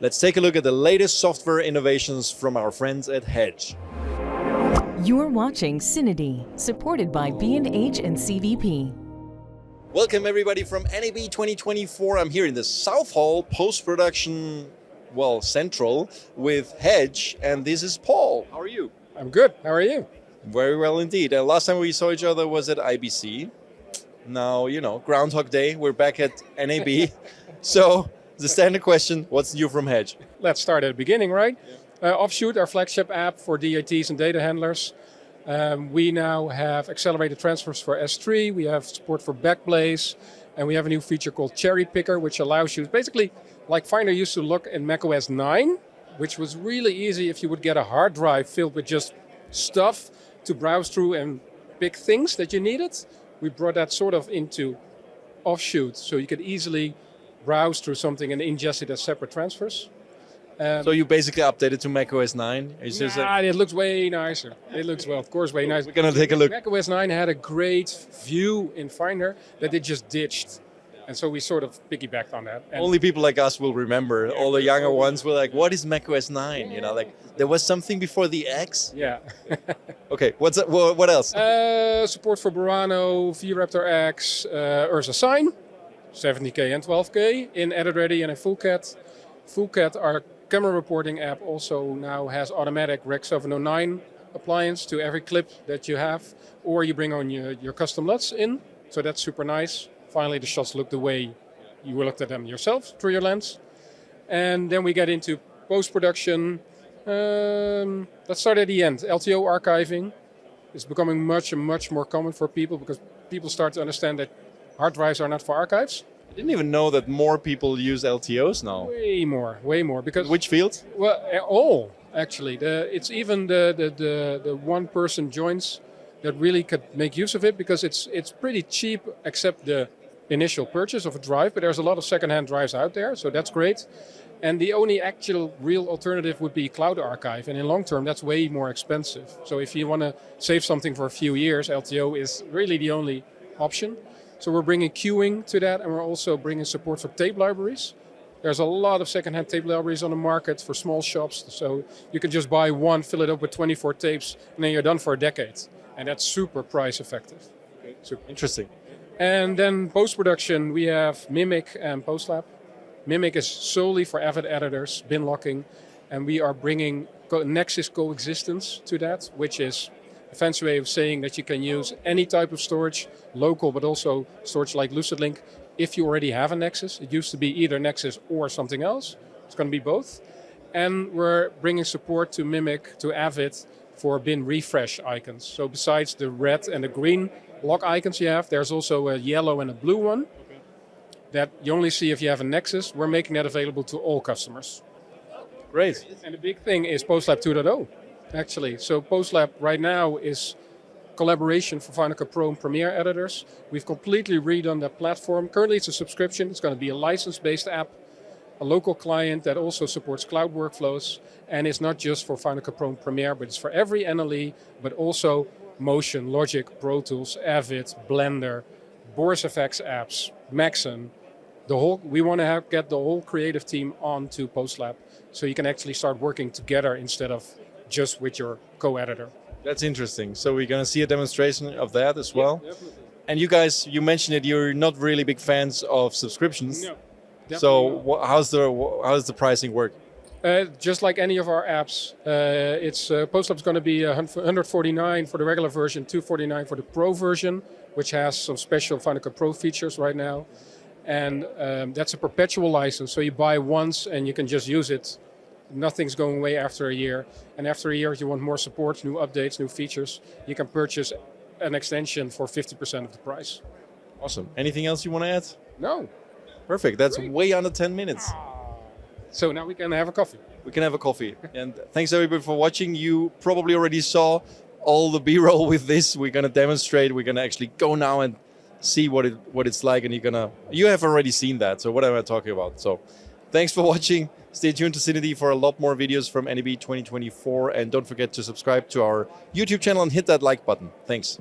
Let's take a look at the latest software innovations from our friends at Hedge. You're watching CineD, supported by B&H and CVP. Welcome everybody from NAB 2024. I'm here in the South Hall post-production, central with Hedge, and this is Paul. How are you? I'm good. How are you? Very well indeed. Last time we saw each other was at IBC. Now, Groundhog Day, we're back at NAB. So, the standard question, what's new from Hedge? Let's start at the beginning, right? OffShoot, our flagship app for DATs and data handlers. We now have accelerated transfers for S3. We have support for Backblaze. And we have a new feature called Cherry Picker, which allows you, basically, like Finder used to look in macOS 9, which was really easy if you would get a hard drive filled with just stuff to browse through and pick things that you needed. We brought that sort of into OffShoot, so you could easily browse through something and ingest it as separate transfers. So you basically updated to macOS 9? It looks way nicer. It looks, of course, way nicer. We're going to take a look. macOS 9 had a great view in Finder that it just ditched. And so we sort of piggybacked on that. And only people like us will remember. All the younger ones were like, what is macOS 9? There was something before the X? Yeah. Okay, what else? Support for Burano, VRaptor X, Ursa Sign, 70K and 12K in Edit Ready and in FoolCat. FoolCat, our camera reporting app, also now has automatic Rec 709 appliance to every clip that you have, or you bring on your custom LUTs in, so that's super nice. Finally, the shots look the way you looked at them yourself through your lens. And then we get into post-production. Let's start at the end. LTO archiving is becoming much more common for people because people start to understand that hard drives are not for archives. I didn't even know that more people use LTOs now. Way more. Because which field? Well, all actually. It's even the one-person joins that really could make use of it because it's pretty cheap, except the initial purchase of a drive. But there's a lot of second-hand drives out there, so that's great. And the only actual real alternative would be cloud archive, and in long term, that's way more expensive. So if you want to save something for a few years, LTO is really the only option. So we're bringing queuing to that, and we're also bringing support for tape libraries. There's a lot of second-hand tape libraries on the market for small shops, so you can just buy one, fill it up with 24 tapes, and then you're done for a decade. And that's super price effective. Super interesting. And then post-production, we have Mimiq and PostLab. Mimiq is solely for AVID editors, bin locking, and we are bringing Nexus coexistence to that, which is a fancy way of saying that you can use any type of storage, local, but also storage like LucidLink, if you already have a Nexus. It used to be either Nexus or something else. It's going to be both. And we're bringing support to Mimiq, to AVID, for bin refresh icons. So besides the red and the green lock icons you have, there's also a yellow and a blue one that you only see if you have a Nexus. We're making that available to all customers. Great. And the big thing is PostLab 2.0, actually. So PostLab right now is collaboration for Final Cut Pro and Premiere editors. We've completely redone that platform. Currently it's a subscription. It's going to be a license-based app, a local client that also supports cloud workflows, and it's not just for Final Cut Pro and Premiere, but it's for every NLE, but also Motion, Logic, Pro Tools, Avid, Blender, Boris FX apps, Maxon. We want to get the whole creative team onto PostLab, so you can actually start working together instead of just with your co-editor. That's interesting. So we're going to see a demonstration of that as well. Yeah, definitely. And you guys, you mentioned it, you're not really big fans of subscriptions. No. So how's the pricing work? Just like any of our apps, PostLab is going to be $149 for the regular version, $249 for the Pro version, which has some special Final Cut Pro features right now. And that's a perpetual license, so you buy once and you can just use it. Nothing's going away after a year. And after a year, if you want more support, new updates, new features, you can purchase an extension for 50% of the price. Awesome. Anything else you want to add? No. Perfect. That's Great. way under 10 minutes. So now we can have a coffee. We can have a coffee. And thanks everybody for watching. You probably already saw all the B-roll with this. We're going to demonstrate. We're going to actually go now and see what it's like. And you have already seen that. So what am I talking about? So thanks for watching. Stay tuned to CineD for a lot more videos from NAB 2024. And don't forget to subscribe to our YouTube channel and hit that like button. Thanks.